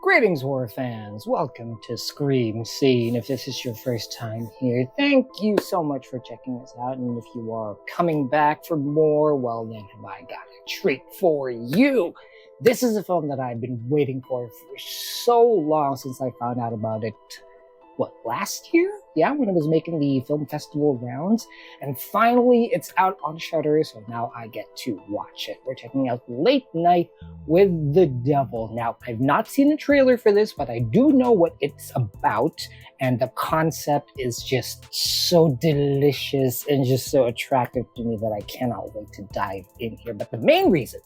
Greetings, horror fans. Welcome to Scream Scene. If this is your first time here, thank you so much for checking us out. And if you are coming back for more, well then have I got a treat for you. This is a film that I've been waiting for so long since I found out about it, last year? Yeah, when it was making the film festival rounds. And finally, it's out on Shudder, so now I get to watch it. We're checking out Late Night with the Devil. Now, I've not seen a trailer for this, but I do know what it's about, and the concept is just so delicious and just so attractive to me that I cannot wait to dive in here. But the main reason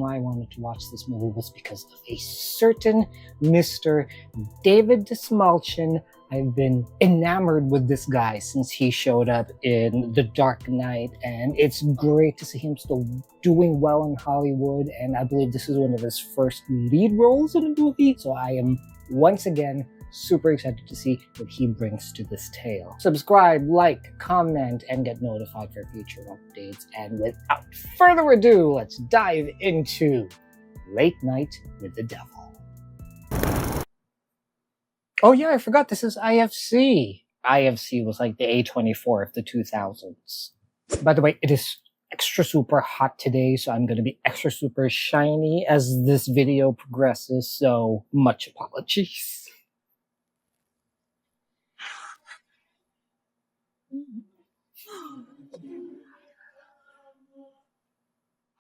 why I wanted to watch this movie was because of a certain Mr. David Dastmalchian. I've been enamored with this guy since he showed up in The Dark Knight, and it's great to see him still doing well in Hollywood, and I believe this is one of his first lead roles in a movie, so I am once again super excited to see what he brings to this tale. Subscribe, like, comment, and get notified for future updates. And without further ado, let's dive into Late Night with the Devil. Oh yeah, I forgot this is IFC. IFC was like the A24 of the 2000s. By the way, it is extra super hot today, so I'm going to be extra super shiny as this video progresses, so much apologies.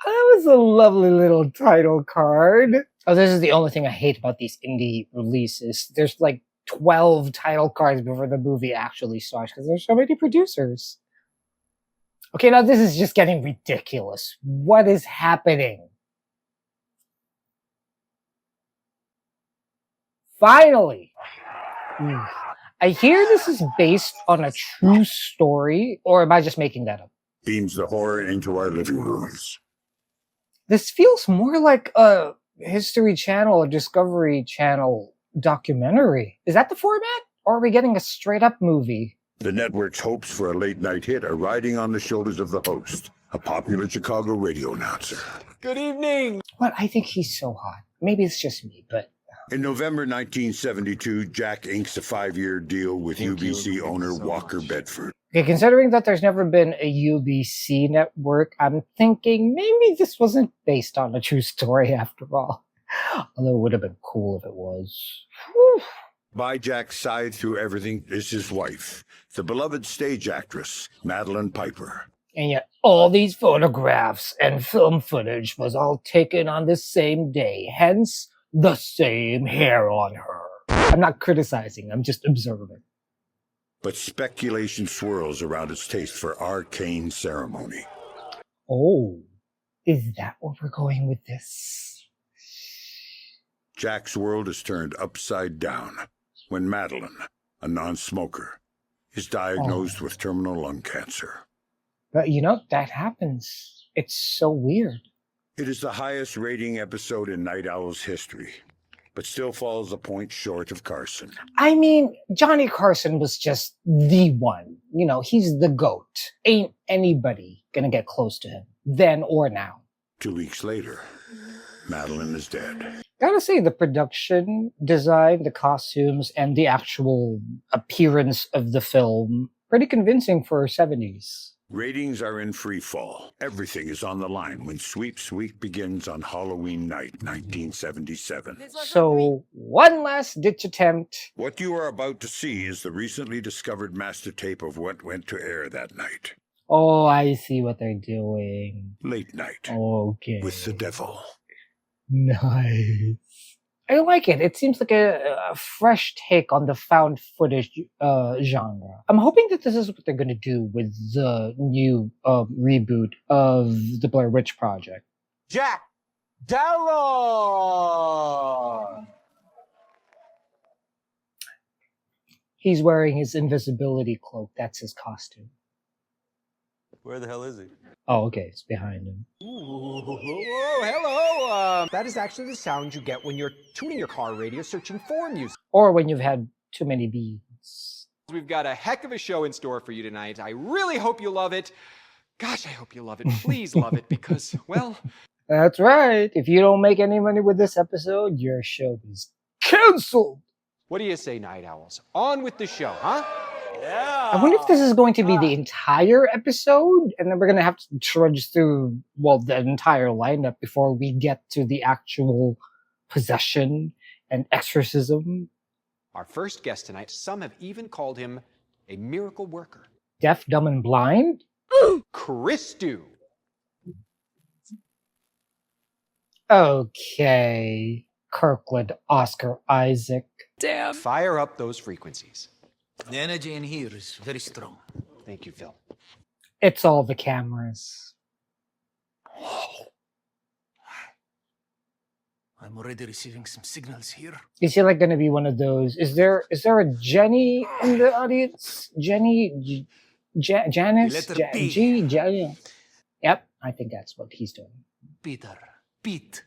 That was a lovely little title card. Oh, this is the only thing I hate about these indie releases. There's like 12 title cards before the movie actually starts because there's so many producers. Okay, now this is just getting ridiculous. What is happening? Finally! I hear this is based on a true story, or am I just making that up? Beams the horror into our living rooms. This feels more like a History Channel or Discovery Channel documentary. Is that the format? Or are we getting a straight-up movie? The network's hopes for a late-night hit are riding on the shoulders of the host, a popular Chicago radio announcer. Good evening! Well, I think he's so hot. Maybe it's just me, but... In November 1972, Jack inks a 5-year deal with UBC owner Walker Bedford. Okay, considering that there's never been a UBC network, I'm thinking maybe this wasn't based on a true story after all. Although it would have been cool if it was. Whew. By Jack's side through everything is his wife, the beloved stage actress, Madeline Piper. And yet all these photographs and film footage was all taken on the same day, hence the same hair on her. I'm not criticizing, I'm just observing. But speculation swirls around its taste for arcane ceremony. Oh, is that where we're going with this? Jack's world is turned upside down when Madeline, a non-smoker, is diagnosed with terminal lung cancer. But you know, that happens. It's so weird. It is the highest rating episode in Night Owl's history, but still falls a point short of Carson. I mean, Johnny Carson was just the one. You know, he's the GOAT. Ain't anybody gonna get close to him, then or now. 2 weeks later, Madeline is dead. Gotta say, the production design, the costumes, and the actual appearance of the film, pretty convincing for 70s. Ratings are in free fall. Everything is on the line when Sweep Week begins on Halloween night, 1977. So, one last ditch attempt. What you are about to see is the recently discovered master tape of what went to air that night. Oh, I see what they're doing. Late Night. Okay. With the Devil. Nice. I like it. It seems like a fresh take on the found footage genre. I'm hoping that this is what they're going to do with the new reboot of the Blair Witch Project. Jack Dallon! He's wearing his invisibility cloak. That's his costume. Where the hell is he? Oh, okay. It's behind him. Ooh, hello! That is actually the sound you get when you're tuning your car radio searching for music. Or when you've had too many beans. We've got a heck of a show in store for you tonight. I really hope you love it. Gosh, I hope you love it. Please love it because, well, That's right. If you don't make any money with this episode, your show is cancelled. What do you say, Night Owls? On with the show, huh? I wonder if this is going to be the entire episode, and then we're going to have to trudge through, well, the entire lineup before we get to the actual possession and exorcism. Our first guest tonight, some have even called him a miracle worker. Deaf, dumb, and blind? Christu. Okay. Kirkland, Oscar, Isaac. Damn. Fire up those frequencies. The energy in here is very strong. Thank you, Phil. It's all the cameras. I'm already receiving some signals here. Is he like going to be one of those? Is there a Jenny in the audience? Jenny? Janice? Letter P. Jenny. Yep, I think that's what he's doing. Peter. Pete.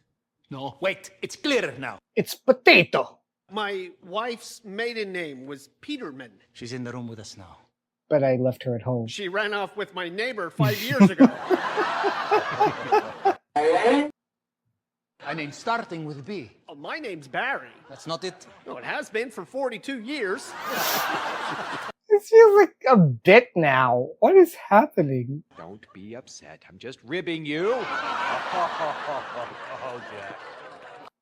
No, wait. It's clearer now. It's Potato. My wife's maiden name was Peterman. She's in the room with us now. But I left her at home. She ran off with my neighbor 5 years ago. A name starting with B. Oh, my name's Barry. That's not it. No, it has been for 42 years. This feels like a bit now. What is happening? Don't be upset. I'm just ribbing you. Oh, Jack.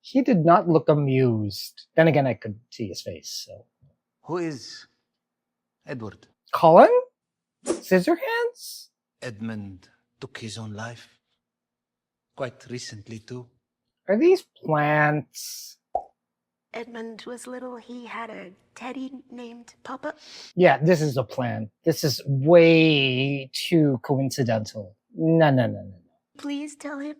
He did not look amused. Then again, I could see his face. So, Who is Edward? Colin? Scissorhands? Edmund took his own life. Quite recently, too. Are these plants? Edmund was little. He had a teddy named Papa. Yeah, this is a plant. This is way too coincidental. No. Please tell him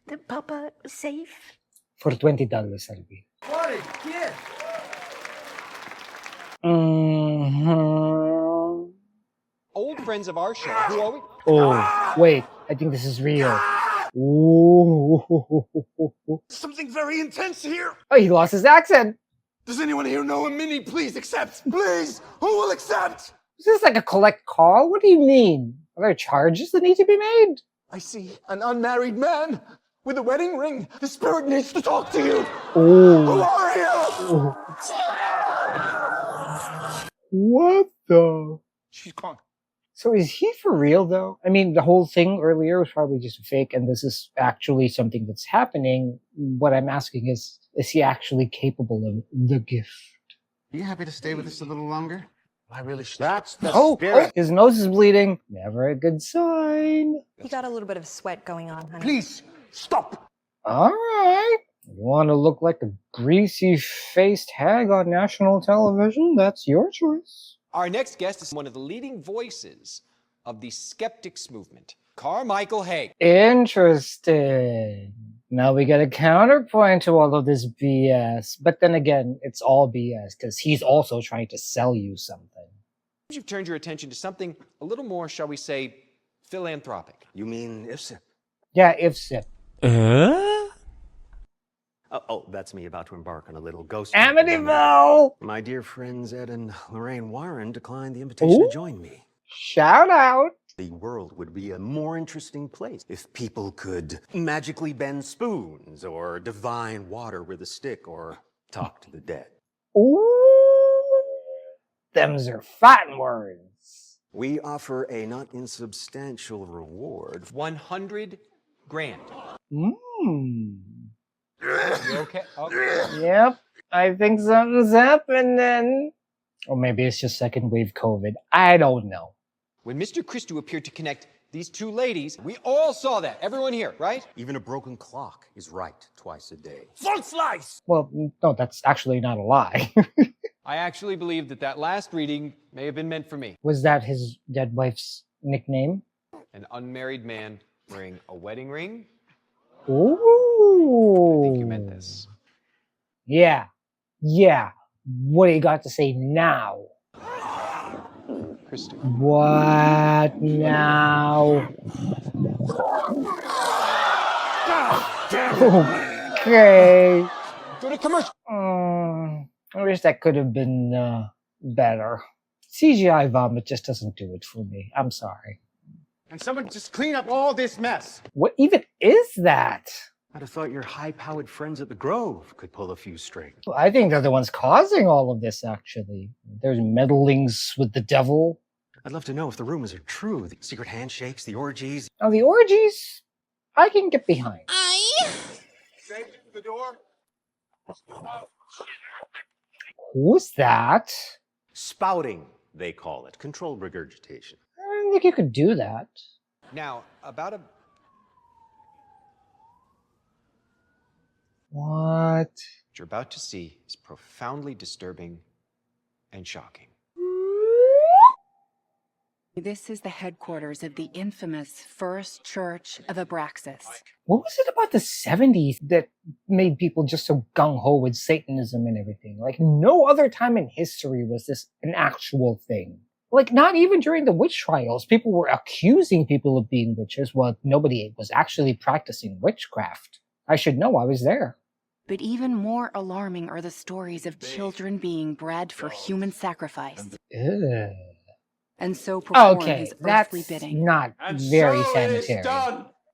that Papa was safe. For $20, I'll be. What a kid! Mm-hmm. Old friends of our show. Who are we? Oh, wait. I think this is real. Ooh. Something very intense here. Oh, he lost his accent. Does anyone here know a mini? Please accept. Please. Who will accept? Is this like a collect call? What do you mean? Are there charges that need to be made? I see an unmarried man with a wedding ring. The spirit needs to talk to you. Oh. Who are you? What the? She's gone. So is he for real though? I mean, the whole thing earlier was probably just a fake, and this is actually something that's happening. What I'm asking is he actually capable of the gift? Are you happy to stay with us a little longer? I really should. That's the Oh, spirit. his nose is bleeding. Never a good sign. You got a little bit of sweat going on, honey. Please stop. All right. You want to look like a greasy-faced hag on national television? That's your choice. Our next guest is one of the leading voices of the skeptics movement, Carmichael Haig. Interesting. Now we get a counterpoint to all of this BS. But then again, it's all BS because he's also trying to sell you something. You've turned your attention to something a little more, shall we say, philanthropic. You mean IFSIP? Yeah, if sip. Oh, that's me about to embark on a little ghost. Amityville! My dear friends Ed and Lorraine Warren declined the invitation to join me. Shout out. The world would be a more interesting place if people could magically bend spoons, or divine water with a stick, or talk to the dead. Ooh. Them's are fighting words. We offer a not insubstantial reward. 100 grand. Mmm. You okay? Okay. Yep. I think something's happening. Or maybe it's just second wave COVID. I don't know. When Mr. Christu appeared to connect these two ladies, we all saw that. Everyone here, right? Even a broken clock is right twice a day. Volkslies. Well, no, that's actually not a lie. I actually believe that last reading may have been meant for me. Was that his dead wife's nickname? An unmarried man wearing a wedding ring. Ooh. I think you meant this. Yeah. What do you got to say now? Christu. What now? Okay. Go to commercial. I wish that could have been better. CGI vomit just doesn't do it for me. I'm sorry. And someone just clean up all this mess. What even is that? I'd have thought your high-powered friends at the Grove could pull a few strings. Well, I think they're the ones causing all of this, actually. There's meddlings with the devil. I'd love to know if the rumors are true. The secret handshakes, the orgies. Now, the orgies, I can get behind. The door. Who's that? Spouting, they call it. Controlled regurgitation. I don't think you could do that. Now, about a... What? What you're about to see is profoundly disturbing and shocking. This is the headquarters of the infamous First Church of Abraxas. What was it about the 70s that made people just so gung-ho with Satanism and everything? Like, no other time in history was this an actual thing. Like, not even during the witch trials. People were accusing people of being witches while nobody was actually practicing witchcraft. I should know, I was there. But even more alarming are the stories of children being bred for human sacrifice. Ugh. And so perform Okay, his earthly that's bidding. not very sanitary.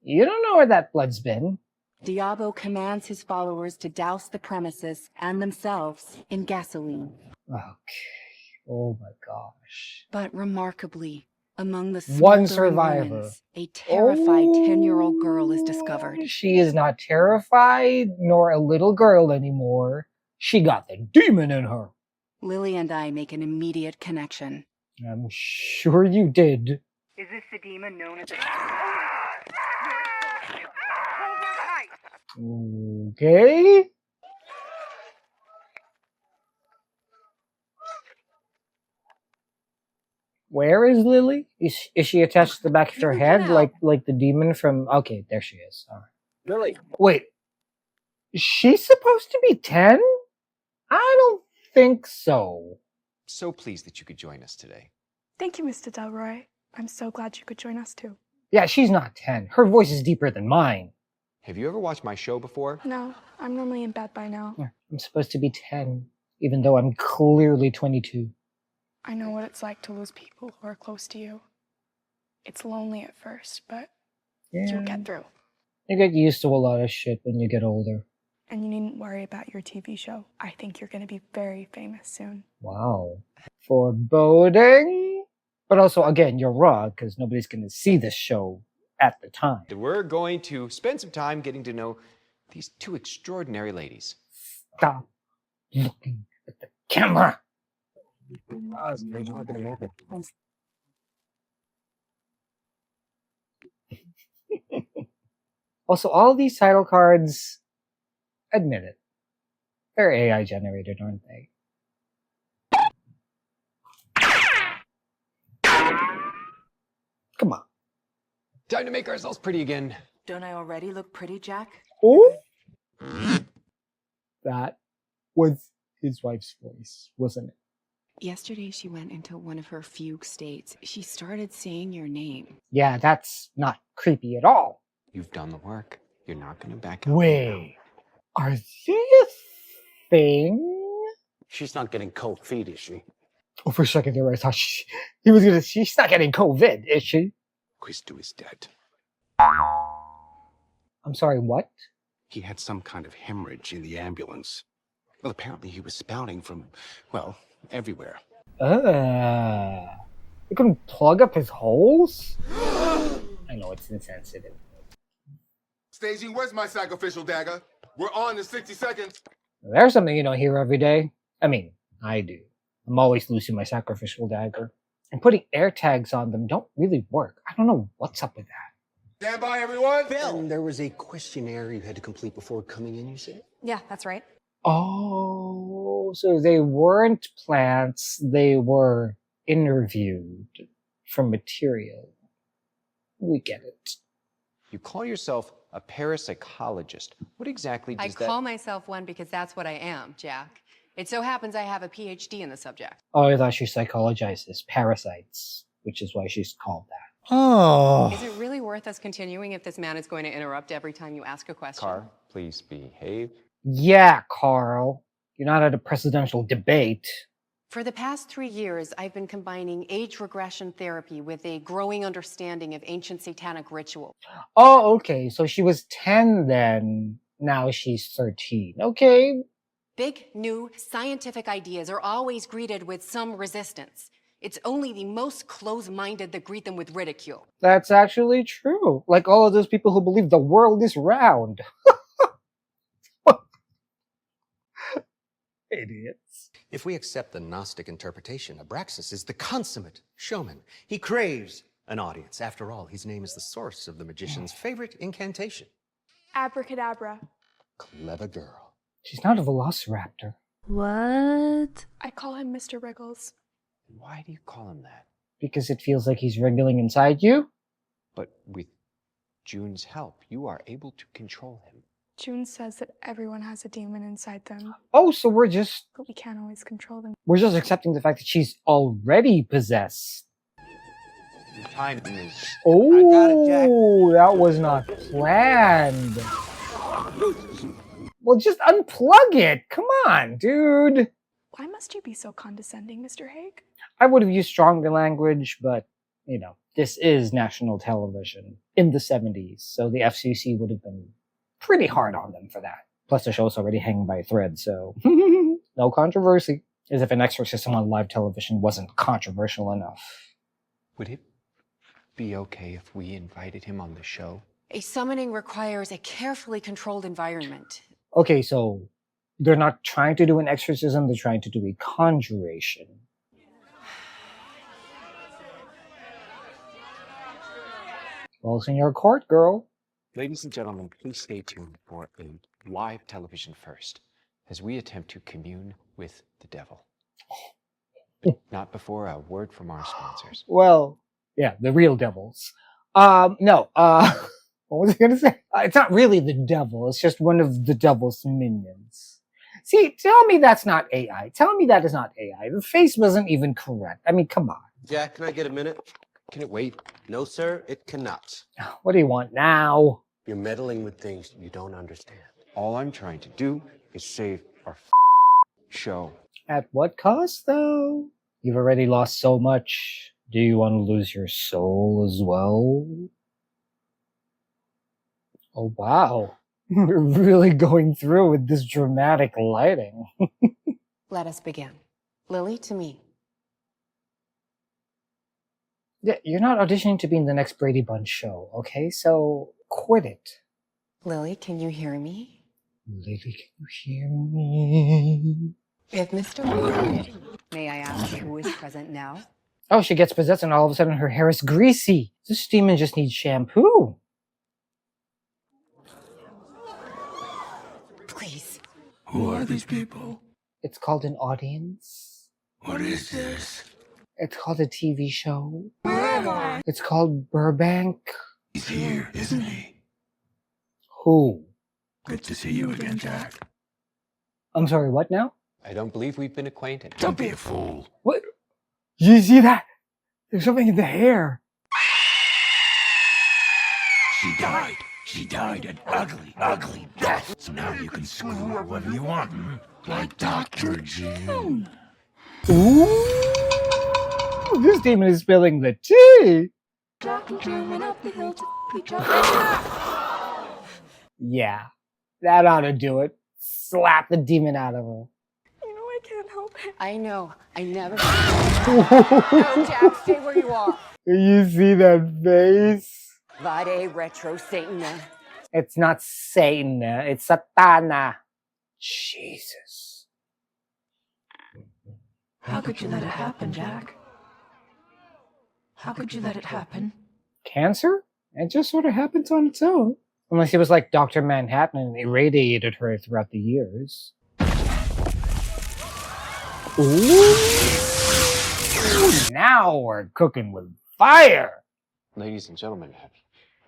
You don't know where that blood's been. Diabo commands his followers to douse the premises and themselves in gasoline. Okay. Oh my gosh. But remarkably, among the One smoldering survivor. ruins, a terrified 10-year-old girl is discovered. She is not terrified nor a little girl anymore. She got the demon in her. Lily and I make an immediate connection. I'm sure you did. Is this the demon known as Okay. Where is Lily? Is she attached to the back of her head like the demon from... Okay, there she is. All right. Lily. Wait. She's supposed to be 10? I don't think so. So pleased that you could join us today. Thank you, Mr. Delroy. I'm so glad you could join us too. Yeah, she's not 10. Her voice is deeper than mine. Have you ever watched my show before? No, I'm normally in bed by now. Yeah, I'm supposed to be 10, even though I'm clearly 22. I know what it's like to lose people who are close to you. It's lonely at first, but you'll get through. You get used to a lot of shit when you get older. And you needn't worry about your TV show. I think you're going to be very famous soon. Wow. Foreboding? But also, again, you're wrong, because nobody's going to see this show at the time. We're going to spend some time getting to know these two extraordinary ladies. Stop looking at the camera. Also, all these title cards, admit it, they're AI generated, aren't they? Come on. Time to make ourselves pretty again. Don't I already look pretty, Jack? Oh, that was his wife's voice, wasn't it? Yesterday she went into one of her fugue states. She started saying your name. Yeah, that's not creepy at all. You've done the work. You're not going to back out. Wait, are they a thing? She's not getting cold feet, is she? Oh, for a second there, I thought he was gonna. She's not getting COVID, is she? Quistu is dead. I'm sorry, what? He had some kind of hemorrhage in the ambulance. Well, apparently he was spouting from, well, everywhere. You couldn't plug up his holes? I know it's insensitive. Staging, where's my sacrificial dagger? We're on in 60 seconds. There's something you don't hear every day. I mean, I do. I'm always losing my sacrificial dagger. And putting air tags on them don't really work. I don't know what's up with that. Stand by, everyone. And there was a questionnaire you had to complete before coming in, you said? Yeah, that's right. Oh, so they weren't plants, they were interviewed for material. We get it. You call yourself a parapsychologist. What exactly does that... I call myself one because that's what I am, Jack. It so happens I have a PhD in the subject. Oh, I thought she psychologizes parasites, which is why she's called that. Oh. Is it really worth us continuing if this man is going to interrupt every time you ask a question? Car, please behave. Yeah, Carl. You're not at a presidential debate. For the past 3 years, I've been combining age regression therapy with a growing understanding of ancient satanic ritual. Oh, okay. So she was 10 then. Now she's 13. Okay. Big, new, scientific ideas are always greeted with some resistance. It's only the most close-minded that greet them with ridicule. That's actually true. Like all of those people who believe the world is round. Idiots. If we accept the Gnostic interpretation, Abraxas is the consummate showman. He craves an audience. After all, his name is the source of the magician's favorite incantation. Abracadabra. Clever girl. She's not a velociraptor. What? I call him Mr. Wriggles. Why do you call him that? Because it feels like he's wriggling inside you? But with June's help, you are able to control him. June says that everyone has a demon inside them. Oh, so we're just can't always control them. We're just accepting the fact that she's already possessed. Time is. Oh, I got it, Jack. That was not planned. Well, just unplug it. Come on, dude. Why must you be so condescending, Mr. Haig? I would have used stronger language, but, you know, this is national television in the 70s, so the FCC would have been pretty hard on them for that. Plus, the show's already hanging by a thread, so no controversy. As if an exorcism on live television wasn't controversial enough. Would it be okay if we invited him on the show? A summoning requires a carefully controlled environment. Okay, so they're not trying to do an exorcism, they're trying to do a conjuration. Ball's in your court, girl. Ladies and gentlemen, please stay tuned for a live television first, as we attempt to commune with the devil. Not before a word from our sponsors. Well, yeah, the real devils. No, what was I gonna say? It's not really the devil, it's just one of the devil's minions. See, tell me that's not AI. Tell me that is not AI. The face wasn't even correct. I mean, come on. Jack, can I get a minute? Can it wait? No, sir, it cannot. What do you want now? You're meddling with things you don't understand. All I'm trying to do is save our show. At what cost, though? You've already lost so much. Do you want to lose your soul as well? Oh, wow. We're really going through with this dramatic lighting. Let us begin. Lily, to me. Yeah, you're not auditioning to be in the next Brady Bunch show, okay? So quit it. Lily, can you hear me? Lily, can you hear me? If Mr. Wright, may I ask who is present now? Oh, she gets possessed and all of a sudden her hair is greasy. This demon just needs shampoo. Please. Who are these people? It's called an audience. What is this? It's called a TV show. It's called Burbank. He's here, isn't he? Who? Good to see you again, Jack. I'm sorry, what now? I don't believe we've been acquainted. Don't be a fool. What? You see that? There's something in the hair. She died. She died an ugly, ugly death. So now you can screw whoever you want. Like Dr. June. Ooh! This demon is spilling the tea! Yeah, that ought to do it. Slap the demon out of her. You know I can't help it. I know. I never. No, Jack, stay where you are. You see that face? Vade retro Satan. It's not Satan, it's Satana. Jesus. How could you let it happen, Jack? How could you let it happen? Cancer? It just sort of happens on its own. Unless he was like Dr. Manhattan and irradiated her throughout the years. Ooh! Now we're cooking with fire! Ladies and gentlemen, have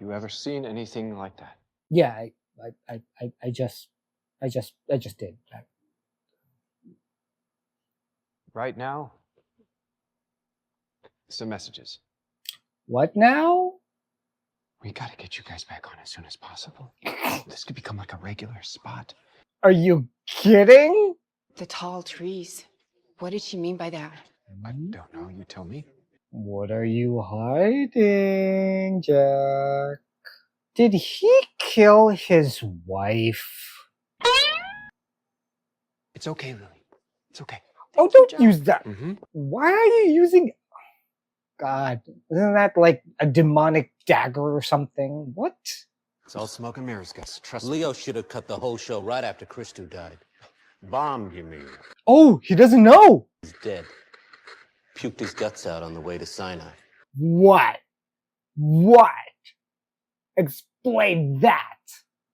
you ever seen anything like that? Yeah, I just did. Right now, some messages. What now? We gotta get you guys back on as soon as possible. This could become like a regular spot. Are you kidding? The tall trees. What did she mean by that? I don't know. You tell me. What are you hiding, Jack? Did he kill his wife? It's okay, Lily. It's okay. Oh, don't use that. Mm-hmm. Why are you using... God, isn't that like a demonic dagger or something? What? It's all smoke and mirrors, guys. Trust me. Leo should have cut the whole show right after Christu died. Bombed, you mean? Oh, he doesn't know. He's dead. Puked his guts out on the way to Sinai. What? What? Explain that.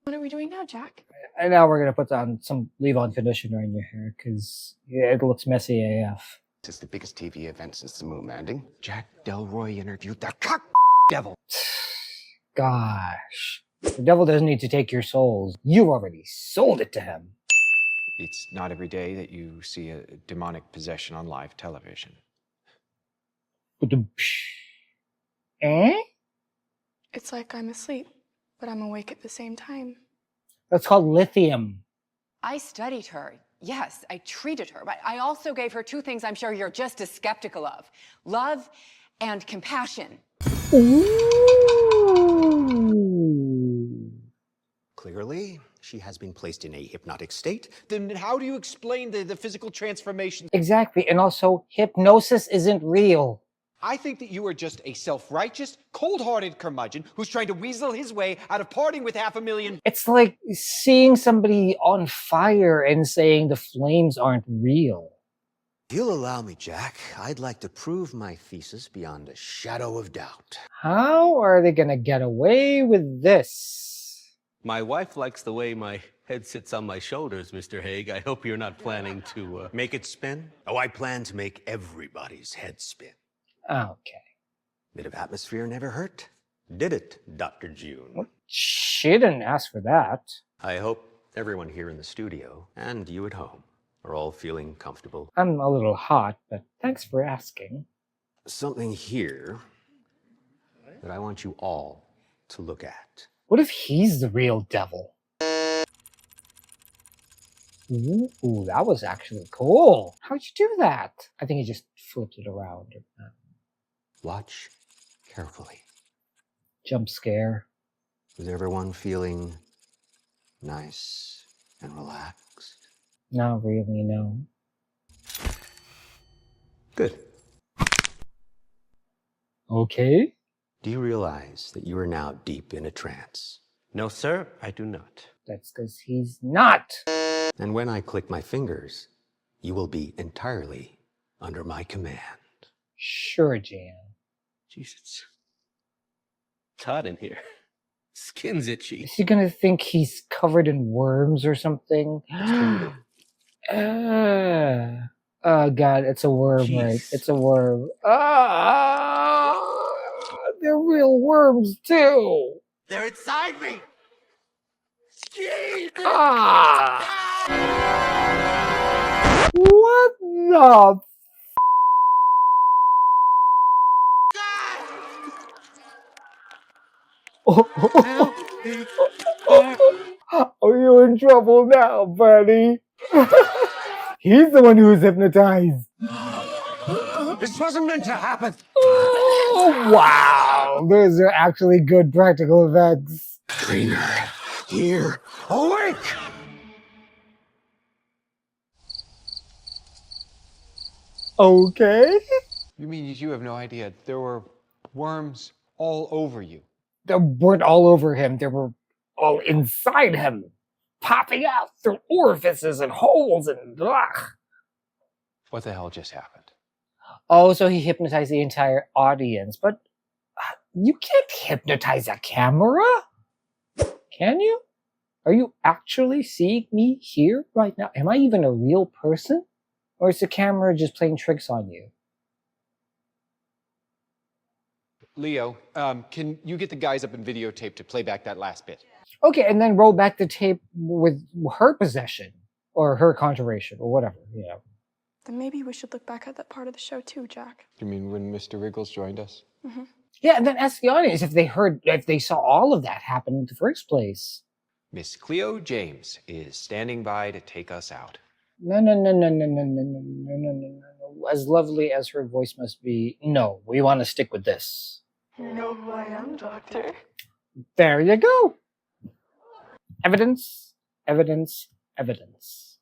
What are we doing now, Jack? And now we're gonna put on some leave-on conditioner in your hair because it looks messy AF. This is the biggest TV event since the moon landing. Jack Delroy interviewed the cock devil. Gosh. The devil doesn't need to take your souls. You already sold it to him. It's not every day that you see a demonic possession on live television. Eh? It's like I'm asleep, but I'm awake at the same time. That's called lithium. I studied her. Yes, I treated her, but I also gave her two things I'm sure you're just as skeptical of: love and compassion. Ooh. Clearly, she has been placed in a hypnotic state. Then how do you explain the physical transformation? Exactly, and also hypnosis isn't real. I think that you are just a self-righteous, cold-hearted curmudgeon who's trying to weasel his way out of parting with 500,000. It's like seeing somebody on fire and saying the flames aren't real. If you'll allow me, Jack, I'd like to prove my thesis beyond a shadow of doubt. How are they gonna get away with this? My wife likes the way my head sits on my shoulders, Mr. Haig. I hope you're not planning to, Make it spin? Oh, I plan to make everybody's head spin. Okay. Bit of atmosphere never hurt. Did it, Dr. June? She didn't ask for that. I hope everyone here in the studio, and you at home, are all feeling comfortable. I'm a little hot, but thanks for asking. Something here that I want you all to look at. What if he's the real devil? Ooh, that was actually cool. How'd you do that? I think he just flipped it around. Watch carefully. Jump scare. Is everyone feeling nice and relaxed? Not really, no. Good. Okay. Do you realize that you are now deep in a trance? No, sir, I do not. That's because he's not. And when I click my fingers, you will be entirely under my command. Sure, Jan. Jesus. It's hot in here. Skin's itchy. Is he gonna think he's covered in worms or something? Oh god, it's a worm, Jeez. right? It's a worm. They're real worms too. They're inside me! Jesus! What the Are you in trouble now, buddy? He's the one who's hypnotized. This wasn't meant to happen. Oh, wow. Those are actually good practical effects. Cleaner. Here. Awake! Okay. You mean you have no idea there were worms all over you? They weren't all over him. They were all inside him. Popping out through orifices and holes and ugh. What the hell just happened? Oh, so he hypnotized the entire audience. But you can't hypnotize a camera. Can you? Are you actually seeing me here right now? Am I even a real person? Or is the camera just playing tricks on you? Leo, can you get the guys up in videotape to play back that last bit? Okay, and then roll back the tape with her possession. Or her conjuration, or whatever, you know. Then maybe we should look back at that part of the show too, Jack. You mean when Mr. Wriggles joined us? Mm-hmm. Yeah, and then ask the audience if they saw all of that happen in the first place. Miss Cleo James is standing by to take us out. No, no, no, no, no, no, no, no, no, no, no, no. As lovely as her voice must be, no, we want to stick with this. You know who I am, Doctor. There you go. Evidence, evidence, evidence.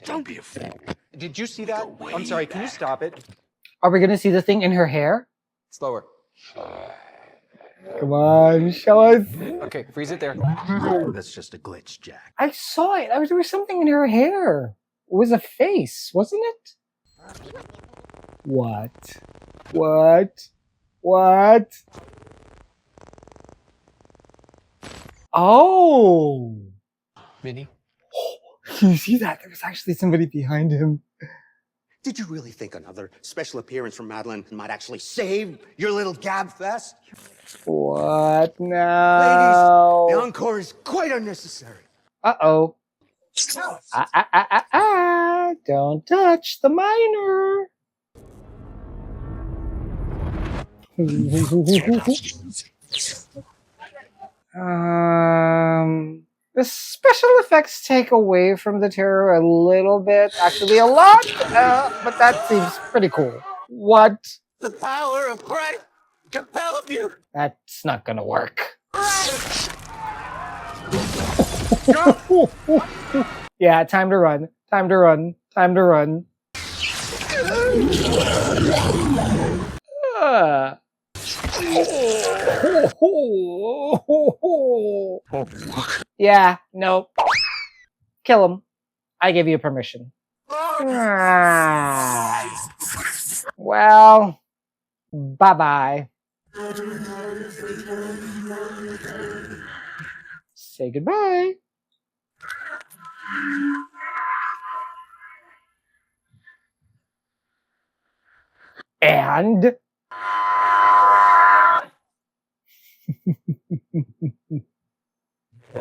Don't be a fool. Did you see that? I'm sorry, can you stop it? Are we gonna see the thing in her hair? Slower. Come on, show us. Okay, freeze it there. That's just a glitch, Jack. I saw it. There was something in her hair. It was a face, wasn't it? What? What? What? Oh! Minnie? Can you see that? There was actually somebody behind him. Did you really think another special appearance from Madeline might actually save your little gab fest? What now? Ladies, the encore is quite unnecessary. Uh-oh. Don't touch the minor. The special effects take away from the terror a little bit, actually a lot, but that seems pretty cool. What? The power of Christ compels you. That's not gonna work. Yeah, time to run. Time to run. Time to run. Yeah, nope. Kill him. I give you permission. Well, bye-bye. Say goodbye. And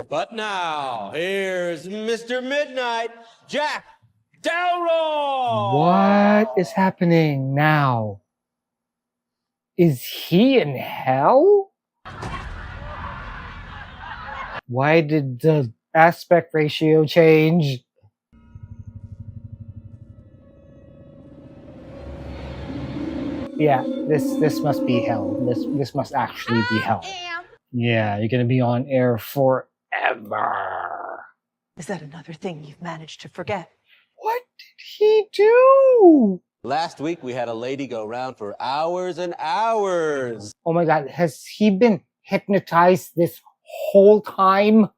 But now, here's Mr. Midnight, Jack Delroy! what is happening now? Is he in hell? Why did the aspect ratio change? Yeah, this must be hell. This must actually be hell. Yeah, you're gonna be on air forever. Is that another thing you've managed to forget? What did he do? Last week, we had a lady go around for hours and hours. Oh my god, has he been hypnotized this whole time?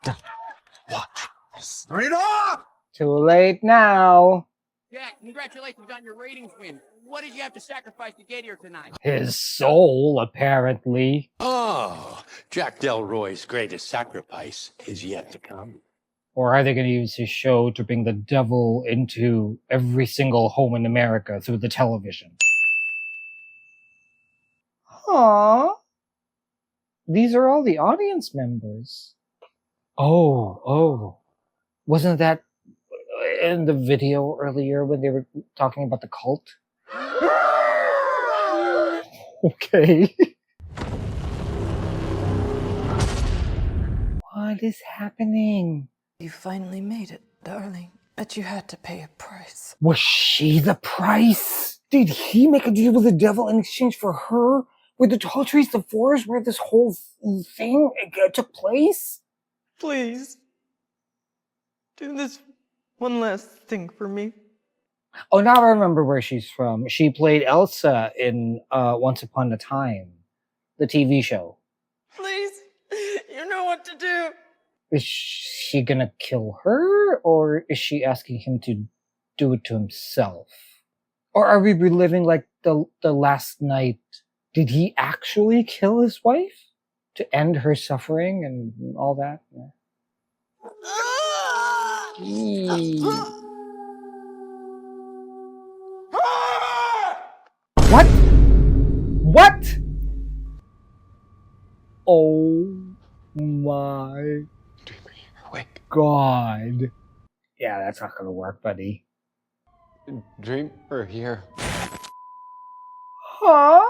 Turn it off! Too late now. Jack, congratulations on your ratings win. What did you have to sacrifice to get here tonight? His soul, apparently. Oh, Jack Delroy's greatest sacrifice is yet to come. Or are they going to use his show to bring the devil into every single home in America through the television? Aww. These are all the audience members. Oh. Wasn't that in the video earlier when they were talking about the cult? Okay. What is happening? You finally made it, darling. But you had to pay a price. Was she the price? Did he make a deal with the devil in exchange for her? With the tall trees, the forest where this whole thing took place? Please. Do this one last thing for me. Oh, now I remember where she's from. She played Elsa in Once Upon a Time, the TV show. Please. You know what to do. Is she gonna kill her, or is she asking him to do it to himself? Or are we reliving like the last night? Did he actually kill his wife to end her suffering and all that? Yeah. What? What? Oh my god. Yeah, that's not gonna work, buddy. Dream or here? Huh?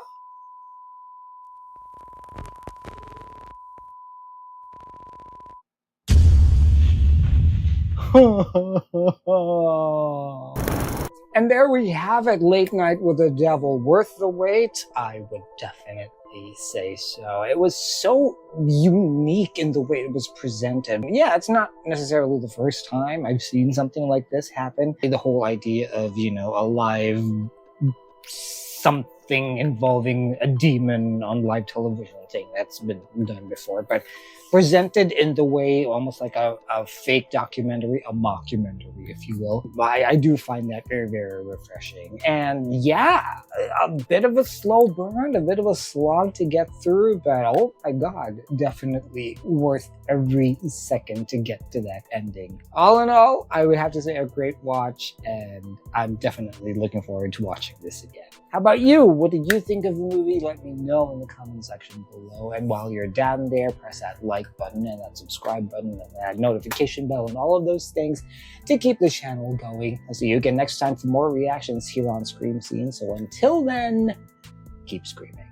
And there we have it, Late Night with the Devil. Worth the wait? I would definitely say so. It was so unique in the way it was presented. Yeah, it's not necessarily the first time I've seen something like this happen. The whole idea of, you know, a live something involving a demon on live television thing, that's been done before, but presented in the way almost like a fake documentary, a mockumentary, if you will. I do find that very, very refreshing. And yeah, a bit of a slow burn, a bit of a slog to get through, but oh my god, definitely worth every second to get to that ending. All in all, I would have to say a great watch, and I'm definitely looking forward to watching this again. How about you? What did you think of the movie? Let me know in the comment section below. And while you're down there, press that like button and that subscribe button and that notification bell and all of those things to keep the channel going. I'll see you again next time for more reactions here on Scream Scene. So until then, keep screaming.